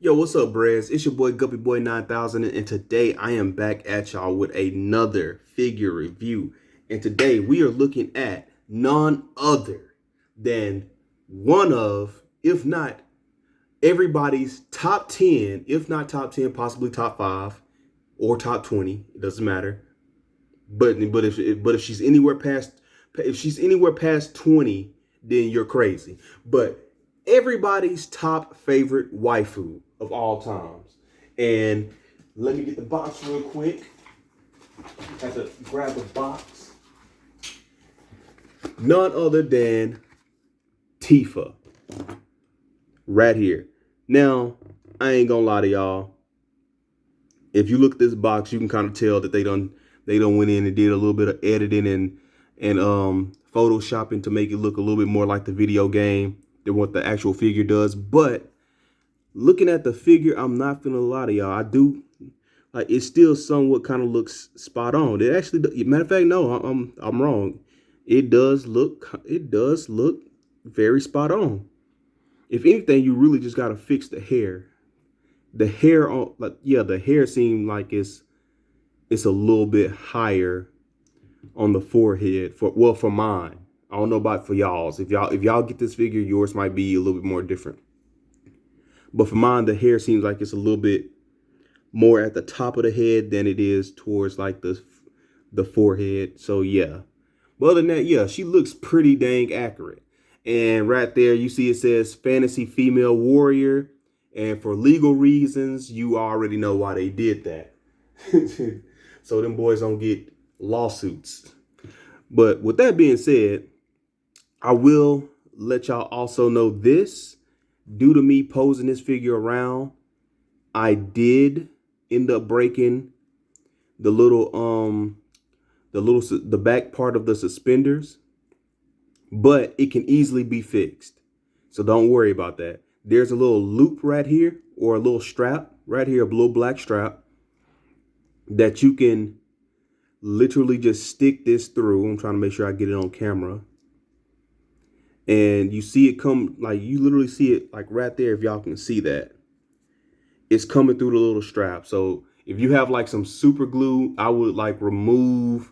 Yo, what's up, Brez? It's your boy Guppy Boy 9000, and today I am back at y'all with another figure review. And today we are looking at none other than one of, if not everybody's top 10, if not top 10, possibly top 5 or top 20. It doesn't matter. But if she's anywhere past 20, then you're crazy. But everybody's top favorite waifu of all times. And let me get the box real quick. Have to grab the box. None other than Tifa. Right here. Now, I ain't gonna lie to y'all. If you look at this box, you can kind of tell that they done went in and did a little bit of editing and photoshopping to make it look a little bit more like the video game than what the actual figure does. But looking at the figure, I'm not gonna lie to y'all. I do like it still somewhat kind of looks spot on. It actually, matter of fact, no, I'm wrong. It does look very spot on. If anything, you really just gotta fix the hair. The hair on, like, yeah, the hair seemed like it's a little bit higher on the forehead for mine. I don't know about for y'all's. If y'all get this figure, yours might be a little bit more different. But for mine, the hair seems like it's a little bit more at the top of the head than it is towards like the forehead. So yeah. But other than that, yeah, she looks pretty dang accurate. And right there, you see it says fantasy female warrior. And for legal reasons, you already know why they did that. So them boys don't get lawsuits. But with that being said, I will let y'all also know this. Due to me posing this figure around, I did end up breaking the back part of the suspenders, but it can easily be fixed. So don't worry about that. There's a little loop right here, or a little strap right here, a little black strap that you can literally just stick this through. I'm trying to make sure I get it on camera. And you see it come, like, you literally see it like right there. If y'all can see that, it's coming through the little strap. So if you have like some super glue, I would like remove,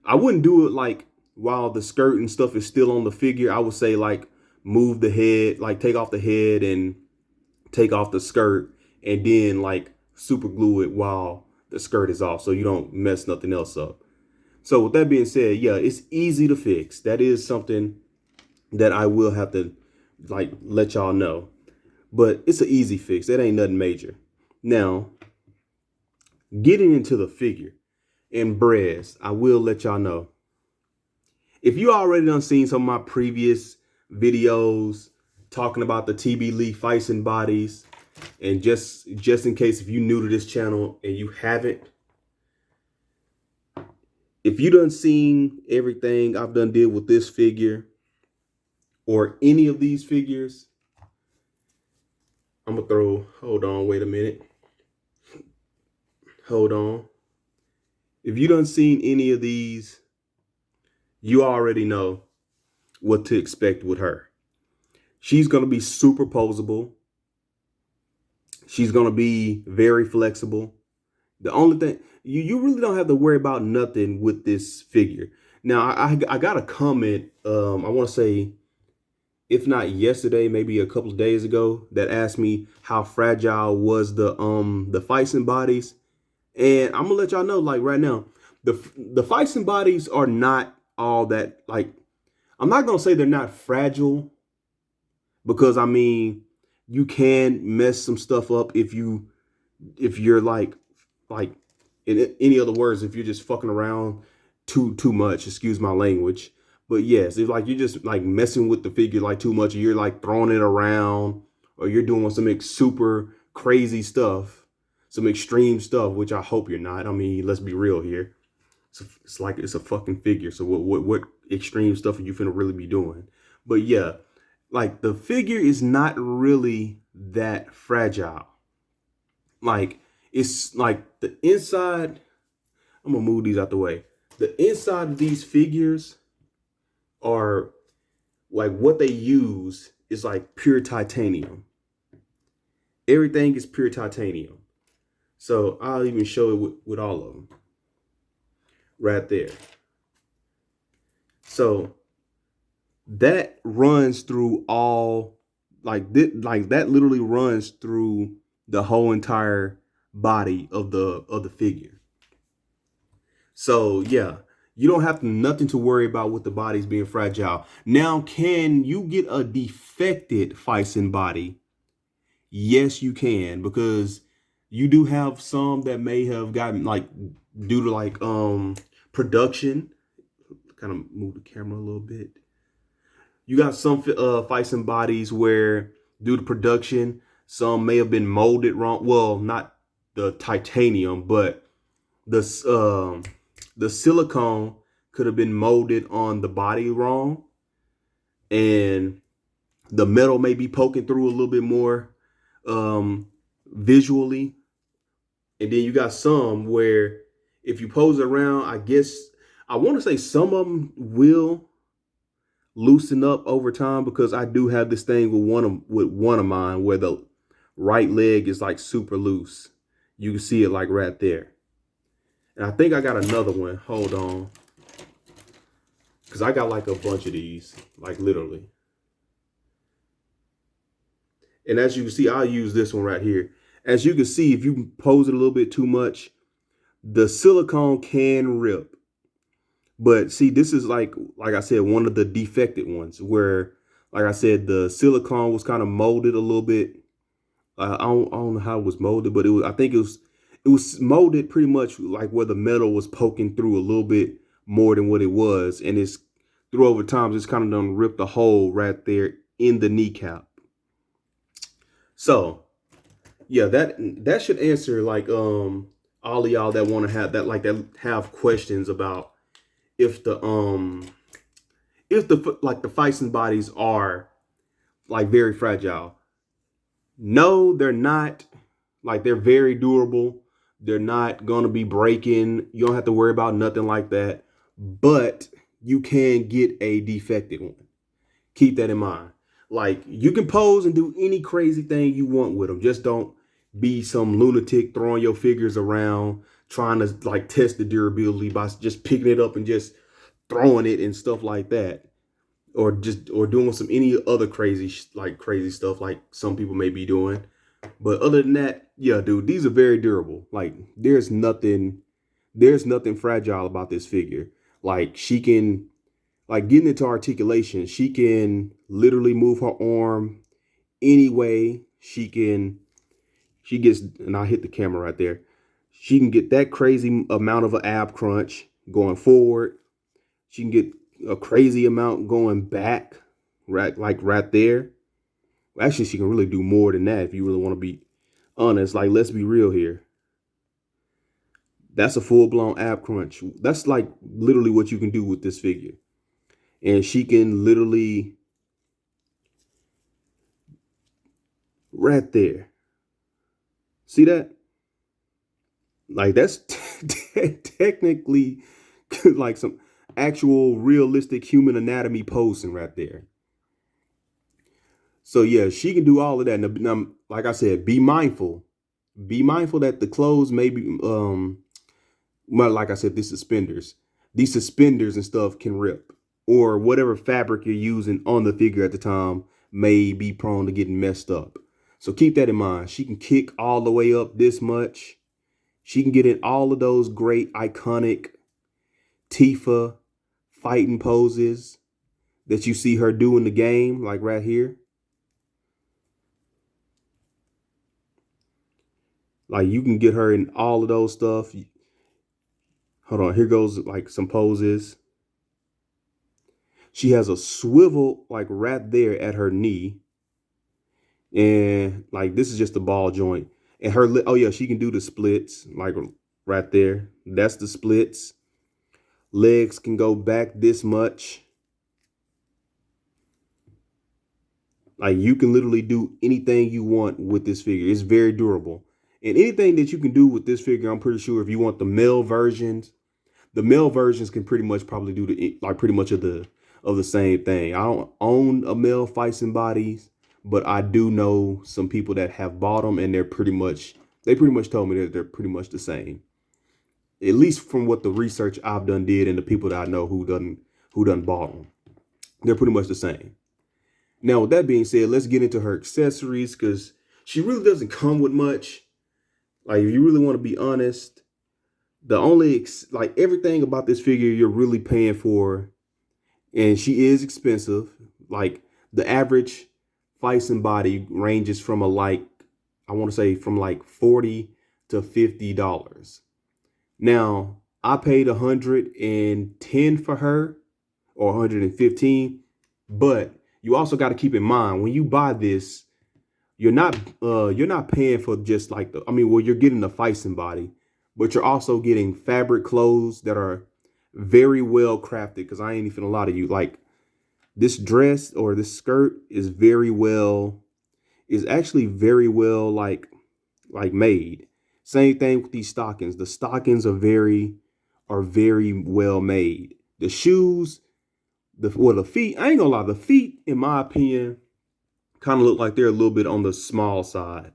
I wouldn't do it like while the skirt and stuff is still on the figure. I would say like move the head, like take off the head and take off the skirt, and then like super glue it while the skirt is off so you don't mess nothing else up. So with that being said, yeah, it's easy to fix. That is something that I will have to like let y'all know. But it's an easy fix. That ain't nothing major. Now, getting into the figure and brehhs, I will let y'all know. If you already done seen some of my previous videos talking about the Tbleague phicen bodies, and just in case if you new to this channel and you haven't, if you done seen everything I've done did with this figure or any of these figures, I'm gonna throw, hold on, wait a minute. Hold on. If you done seen any of these, you already know what to expect with her. She's gonna be super posable. She's gonna be very flexible. The only thing, you really don't have to worry about nothing with this figure. Now, I got a comment, I want to say, if not yesterday, maybe a couple of days ago, that asked me how fragile was the phicen bodies. And I'm gonna let y'all know, like right now, the phicen bodies are not all that, like, I'm not gonna say they're not fragile, because I mean, you can mess some stuff up if you're like in any other words, if you're just fucking around too much, excuse my language. But yes, if like you're just like messing with the figure like too much, or you're like throwing it around, or you're doing some super crazy stuff, some extreme stuff, which I hope you're not. I mean, let's be real here. It's like it's a fucking figure. So what extreme stuff are you finna really be doing? But yeah, like the figure is not really that fragile. Like it's like the inside. I'm gonna move these out the way. The inside of these figures are like what they use is like pure titanium. Everything is pure titanium. So I'll even show it with all of them right there. So that runs through all, like that literally runs through the whole entire body of the figure. So yeah, you don't have nothing to worry about with the bodies being fragile. Now, can you get a defected phicen body? Yes, you can, because you do have some that may have gotten, like, due to like production. Kind of move the camera a little bit. You got some phicen bodies where, due to production, some may have been molded wrong. Well, not the titanium, but the the silicone could have been molded on the body wrong, and the metal may be poking through a little bit more visually. And then you got some where, if you pose it around, I guess I want to say some of them will loosen up over time, because I do have this thing with one of mine where the right leg is like super loose. You can see it like right there. And I think I got another one. Hold on. Because I got like a bunch of these, like literally. And as you can see, I'll use this one right here. As you can see, if you pose it a little bit too much, the silicone can rip. But see, this is like I said, one of the defected ones where, like I said, the silicone was kind of molded a little bit. I don't know how it was molded, but I think it was molded pretty much like where the metal was poking through a little bit more than what it was, and it's through over time, it's kind of done ripped a hole right there in the kneecap. So yeah, that should answer, like, all of y'all that want to have that have questions about if the like the phicen bodies are like very fragile. No, they're not. Like, they're very durable. They're not gonna be breaking. You don't have to worry about nothing like that. But you can get a defected one. Keep that in mind. Like, you can pose and do any crazy thing you want with them. Just don't be some lunatic throwing your figures around, trying to like test the durability by just picking it up and just throwing it and stuff like that, or doing some any other crazy stuff like some people may be doing. But other than that, yeah, dude, these are very durable. Like, there's nothing fragile about this figure. Like, she can, like, getting into articulation, she can literally move her arm any way. She gets, and I hit the camera right there. She can get that crazy amount of an ab crunch going forward. She can get a crazy amount going back, right, like right there. Actually, she can really do more than that if you really want to be honest. Like, let's be real here. That's a full-blown ab crunch. That's like literally what you can do with this figure. And she can literally, right there. See that? Like, that's technically like some actual realistic human anatomy posing right there. So yeah, she can do all of that. Now, like I said, be mindful. Be mindful that the clothes may be well, like I said, these suspenders and stuff can rip, or whatever fabric you're using on the figure at the time may be prone to getting messed up. So keep that in mind. She can kick all the way up this much. She can get in all of those great iconic Tifa fighting poses that you see her do in the game, like right here. Like, you can get her in all of those stuff. Hold on, here goes like some poses. She has a swivel like right there at her knee. And like, this is just the ball joint. And oh yeah, she can do the splits like right there. That's the splits. Legs can go back this much. Like, you can literally do anything you want with this figure. It's very durable. And anything that you can do with this figure, I'm pretty sure if you want the male versions can pretty much probably do pretty much of the same thing. I don't own a male phicen bodies, but I do know some people that have bought them, and they pretty much told me that they're pretty much the same. At least from what the research I've done did, and the people that I know who done bought them, they're pretty much the same. Now, with that being said, let's get into her accessories, because she really doesn't come with much. Like, if you really want to be honest, the only like everything about this figure you're really paying for, and she is expensive. Like, the average phicen body ranges from I want to say from like $40 to $50. Now, I paid $110 for her, or $115, but you also got to keep in mind when you buy this, you're not paying for just like you're getting the phicen body, but you're also getting fabric clothes that are very well crafted. Because I ain't even a lot of you, like, this dress or this skirt is actually very well like made. Same thing with these stockings. The stockings are very well made. The shoes, the feet, I ain't gonna lie, the feet, in my opinion, kind of look like they're a little bit on the small side.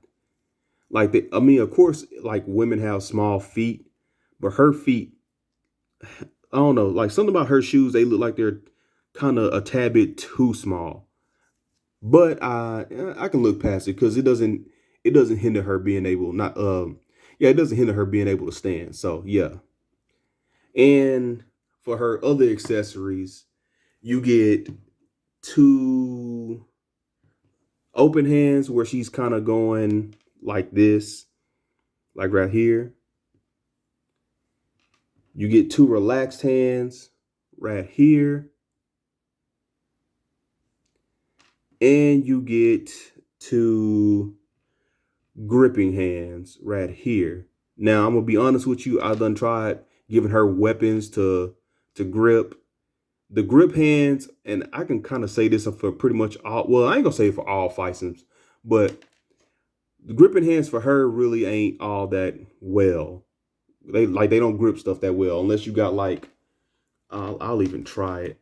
Like, of course, like, women have small feet, but her feet, I don't know, like, something about her shoes, they look like they're kind of a tad bit too small. But I can look past it, because it doesn't hinder her being able not yeah, it doesn't hinder her being able to stand. So yeah. And for her other accessories, you get two open hands where she's kind of going like this, like right here. You get two relaxed hands right here. And you get two gripping hands right here. Now, I'm gonna be honest with you, I done tried giving her weapons to grip. The grip hands, and I can kind of say this for pretty much all, well, I ain't gonna say it for all phicens, but the gripping hands for her really ain't all that well. They don't grip stuff that well, unless you got like, I'll even try it.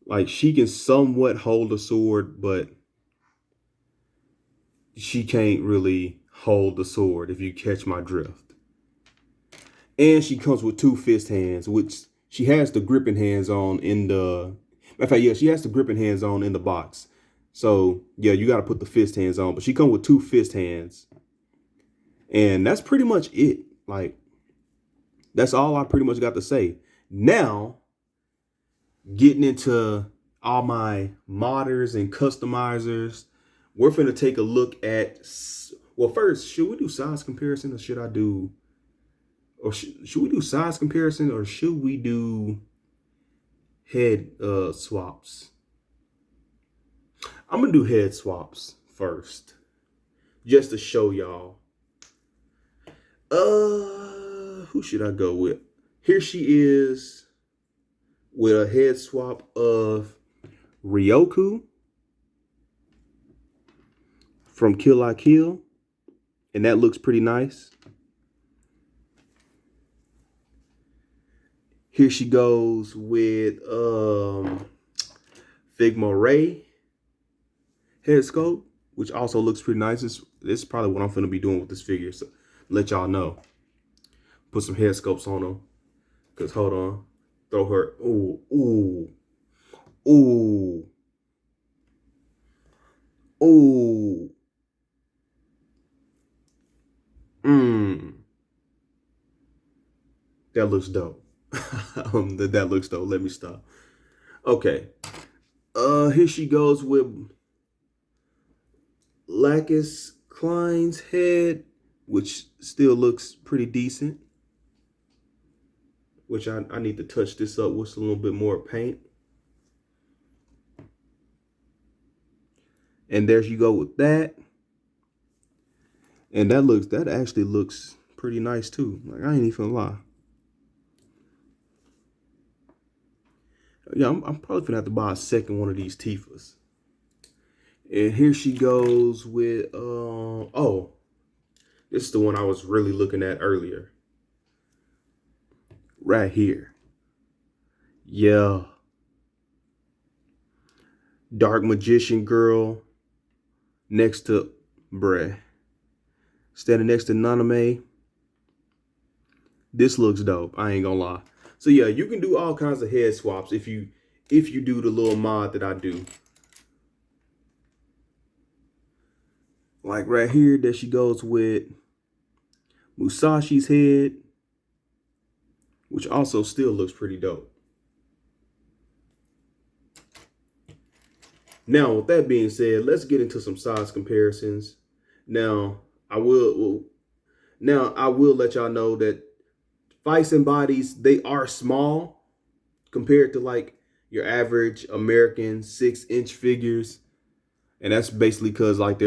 Like, she can somewhat hold a sword, but she can't really hold the sword, if you catch my drift. And she comes with two fist hands, which she has the gripping hands on in the, in fact, yeah, she has the gripping hands on in the box. So yeah, you got to put the fist hands on, but she comes with two fist hands. And that's pretty much it. Like, that's all I pretty much got to say. Now, getting into all my modders and customizers, we're finna take a look at, well, first, should we do size comparison, or should I do, or should we do size comparison, or should we do head swaps? I'm gonna do head swaps first, just to show y'all. Who should I go with? Here she is with a head swap of Ryoku from Kill La Kill, and that looks pretty nice. Here she goes with Figma Ray head sculpt, which also looks pretty nice. This is probably what I'm going to be doing with this figure, so let y'all know. Put some head sculpts on them, because hold on, throw her, ooh, ooh, ooh, ooh, that looks dope. That looks dope. Let me stop. Okay. Here she goes with Lacus Klein's head, which still looks pretty decent. Which I need to touch this up with a little bit more paint. And there you go with that. And that actually looks pretty nice too. Like, I ain't even lie. Yeah, I'm probably gonna have to buy a second one of these Tifas. And here she goes with, oh, this is the one I was really looking at earlier. Right here. Yeah. Dark Magician Girl next to bruh. Standing next to Naname. This looks dope. I ain't gonna lie. So yeah, you can do all kinds of head swaps if you do the little mod that I do. Like right here, there she goes with Musashi's head, which also still looks pretty dope. Now, with that being said, let's get into some size comparisons. Now, I will let y'all know that phicen bodies, they are small compared to like your average American 6-inch figures. And that's basically because like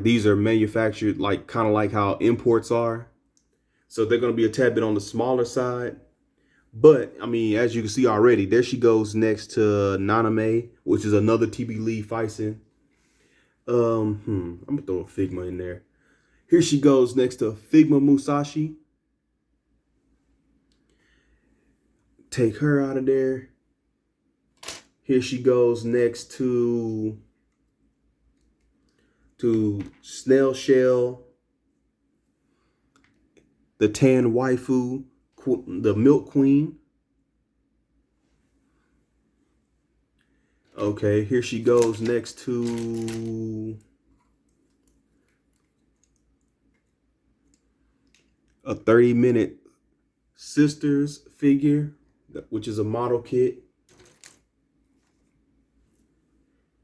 these are manufactured like kind of like how imports are. So they're going to be a tad bit on the smaller side. But I mean, as you can see already, there she goes next to Naname, which is another Tbleague phicen. I'm gonna throw a Figma in there. Here she goes next to Figma Musashi. Take her out of there. Here she goes next to Snail Shell, the tan waifu, the Milk Queen. Okay, here she goes next to a 30-minute Sisters figure, which is a model kit.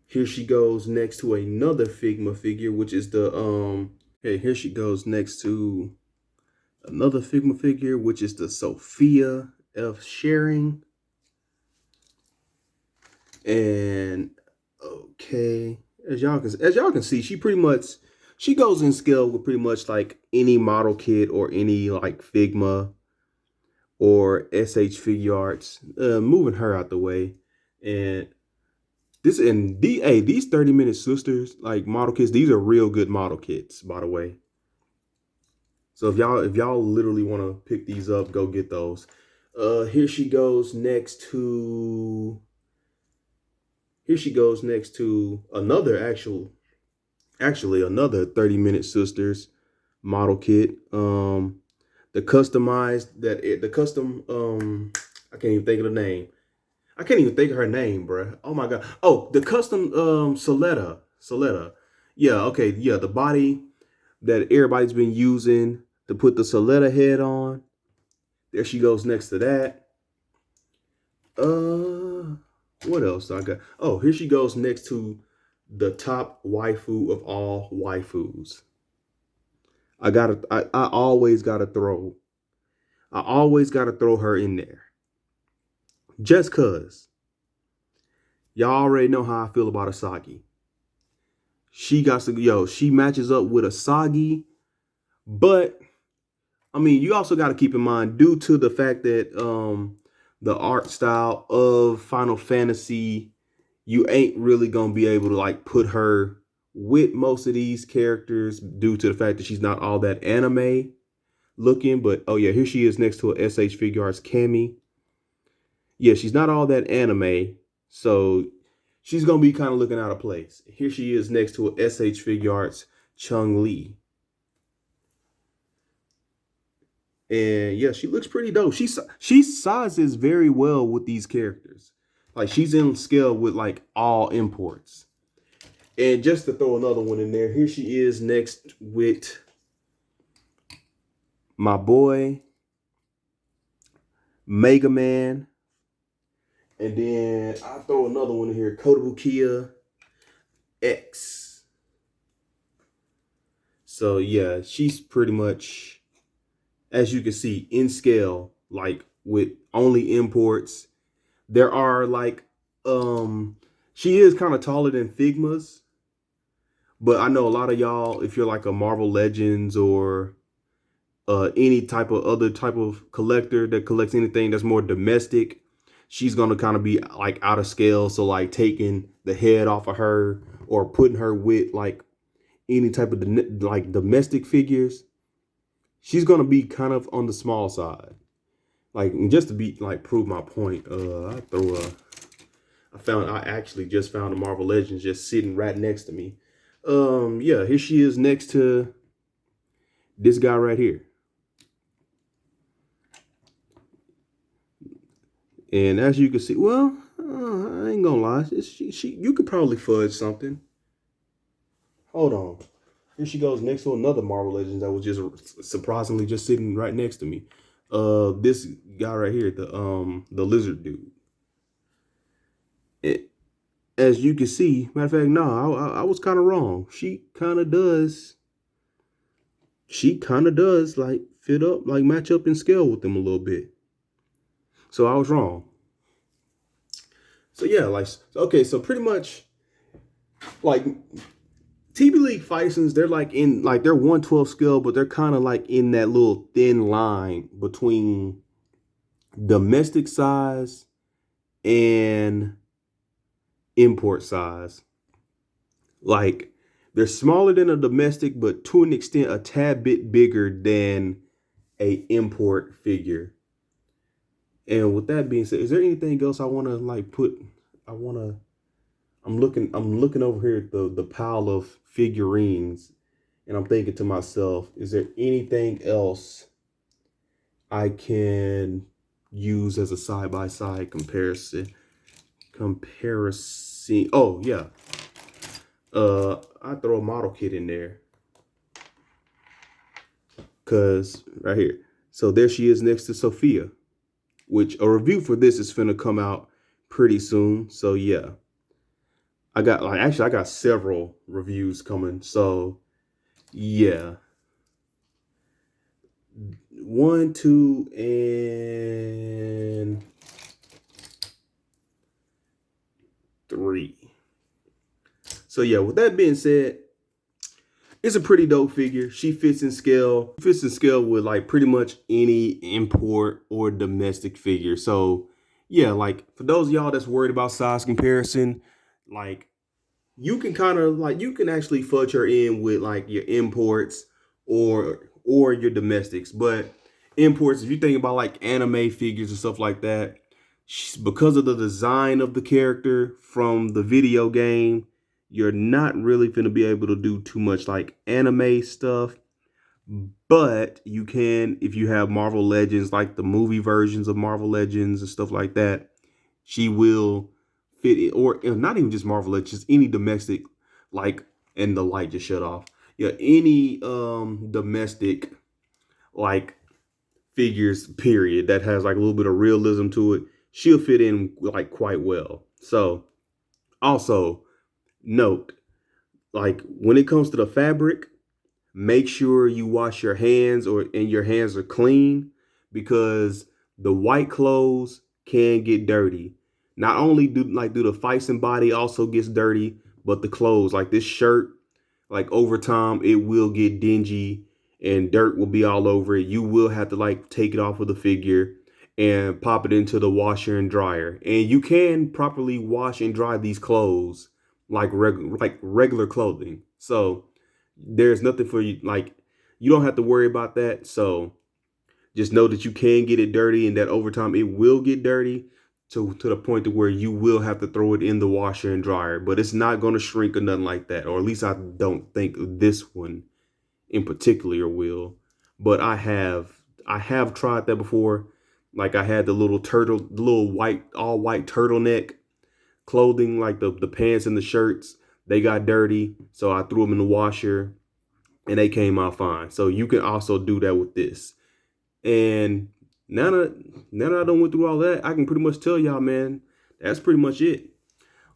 Here she goes next to another Figma figure, which is the here she goes next to another Figma figure, which is the Sophia F. Sharing. And okay, as y'all can see, she goes in scale with pretty much like any model kit or any like Figma or SH Figure Arts. Moving her out the way. And these 30-minute Sisters like model kits, these are real good model kits, by the way. So if y'all literally want to pick these up, go get those. Here she goes next to another another 30-minute Sisters model kit. I can't even think of the name. I can't even think of her name, bruh. Oh my god. Oh, the custom Soletta. Yeah, okay. Yeah, the body that everybody's been using to put the Soletta head on. There she goes next to that. What else I got? Oh, here she goes next to the top waifu of all waifus. I always gotta throw her in there. Just cause y'all already know how I feel about Asagi. She matches up with Asagi, but I mean, you also got to keep in mind, due to the fact that the art style of Final Fantasy, you ain't really gonna be able to like put her with most of these characters due to the fact that she's not all that anime looking. But oh yeah, here she is next to a SH Figure Arts Cammy. Yeah, she's not all that anime, so she's gonna be kind of looking out of place. Here she is next to a SH Figure Arts Chung Li. And yeah, she looks pretty dope. She sizes very well with these characters. Like she's in scale with like all imports. And just to throw another one in there, here she is next with my boy Mega Man. And then I'll throw another one in here, Kotobukiya X. So yeah, she's pretty much, as you can see, in scale, like with only imports. There are like, she is kind of taller than Figma's, but I know a lot of y'all, if you're like a Marvel Legends or any other type of collector that collects anything that's more domestic, she's gonna kind of be like out of scale. So like taking the head off of her or putting her with like any type of like domestic figures, she's gonna be kind of on the small side. Like just to be like prove my point, I actually just found the Marvel Legends just sitting right next to me. Yeah, here she is next to this guy right here. And as you can see, well, I ain't gonna lie, you could probably fudge something. Hold on. Here she goes next to another Marvel Legends that was just surprisingly just sitting right next to me. This guy right here, the lizard dude. It, as you can see, matter of fact, no, I was kind of wrong. She kind of does. She kind of does like fit up, like match up in scale with them a little bit. So I was wrong. So yeah, like okay, so pretty much like Tbleague phicens, they're like in like they're 1/12 scale, but they're kind of like in that little thin line between domestic size and import size. Like they're smaller than a domestic, but to an extent a tad bit bigger than a import figure. And with that being said, is there anything else I want to like put? I want to. I'm looking over here at the pile of figurines, and I'm thinking to myself, is there anything else I can use as a side by side comparison? Comparison. Oh yeah. I throw a model kit in there. Cause right here. So there she is next to Sophia, which a review for this is finna come out pretty soon. So yeah. I got several reviews coming. So yeah. 1, 2, and 3. So yeah, with that being said, it's a pretty dope figure. She fits in scale. Fits in scale with like pretty much any import or domestic figure. So yeah, like for those of y'all that's worried about size comparison, like you can kind of like you can actually fudge her in with like your imports or your domestics. But imports, if you think about like anime figures and stuff like that, because of the design of the character from the video game, you're not really going to be able to do too much like anime stuff. But you can, if you have Marvel Legends, like the movie versions of Marvel Legends and stuff like that, she will fit it. Or not even just Marvel Legends, just any domestic, like, and the light just shut off. Yeah, any domestic like figures, period, that has like a little bit of realism to it, she'll fit in like quite well. So also note, like when it comes to the fabric, make sure you wash your hands and your hands are clean, because the white clothes can get dirty. Not only do the phicen body also gets dirty, but the clothes, like this shirt, like over time it will get dingy and dirt will be all over it. You will have to like take it off of the figure and pop it into the washer and dryer. And you can properly wash and dry these clothes like regular clothing. So there's nothing for you, like you don't have to worry about that. So just know that you can get it dirty and that over time it will get dirty to the point to where you will have to throw it in the washer and dryer, but it's not going to shrink or nothing like that. Or at least I don't think this one in particular will. But I have tried that before. Like I had the little white, all white turtleneck clothing, like the pants and the shirts. They got dirty, so I threw them in the washer and they came out fine. So you can also do that with this. And now that I done went through all that, I can pretty much tell y'all, man, that's pretty much it.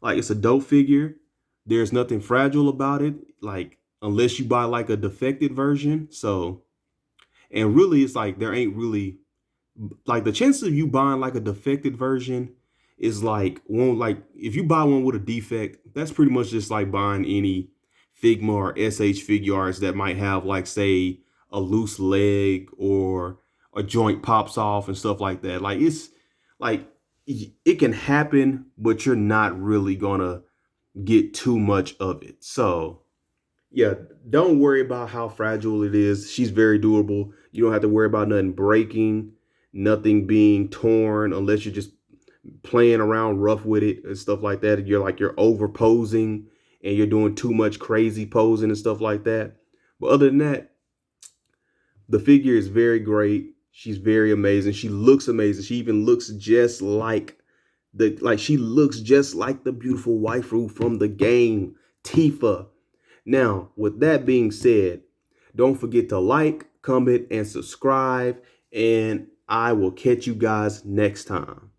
Like it's a dope figure. There's nothing fragile about it. Like unless you buy like a defected version. So, and really it's like there ain't really like the chances of you buying like a defected version is like one, like if you buy one with a defect, that's pretty much just like buying any Figma or SH figure arts that might have like say a loose leg or a joint pops off and stuff like that. Like it's like it can happen, but you're not really gonna get too much of it. So yeah, don't worry about how fragile it is. She's very durable. You don't have to worry about nothing breaking, nothing being torn, unless you're just playing around rough with it and stuff like that. You're over posing and you're doing too much crazy posing and stuff like that. But other than that, the figure is very great. She's very amazing. She looks amazing. She even looks just like she looks just like the beautiful waifu from the game, Tifa. Now, with that being said, don't forget to like, comment, and subscribe, and I will catch you guys next time.